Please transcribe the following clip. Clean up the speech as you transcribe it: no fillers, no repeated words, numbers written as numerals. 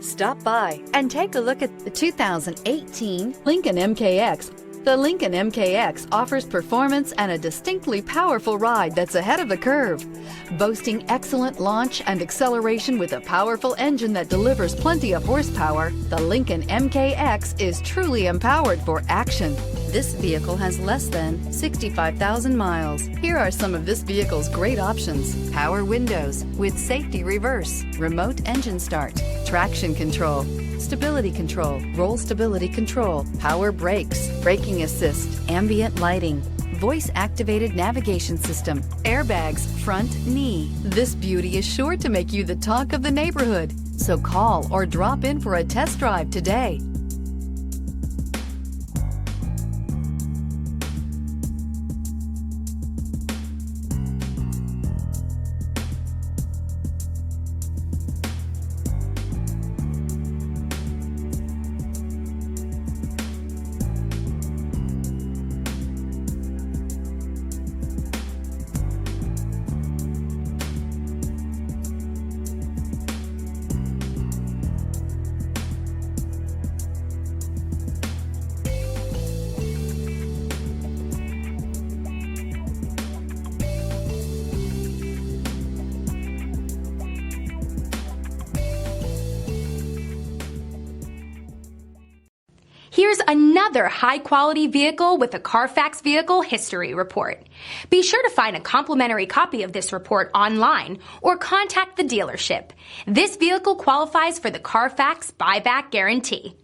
Stop by and take a look at the 2018 Lincoln MKX. The Lincoln MKX offers performance and a distinctly powerful ride that's ahead of the curve. Boasting excellent launch and acceleration with a powerful engine that delivers plenty of horsepower, the Lincoln MKX is truly empowered for action. This vehicle has less than 65,000 miles. Here are some of this vehicle's great options: power windows with safety reverse, remote engine start, traction control, stability control, roll stability control, power brakes, braking assist, ambient lighting, voice-activated navigation system, airbags, front knee. This beauty is sure to make you the talk of the neighborhood. So call or drop in for a test drive today. Here's another high-quality vehicle with a Carfax Vehicle History Report. Be sure to find a complimentary copy of this report online or contact the dealership. This vehicle qualifies for the Carfax Buyback Guarantee.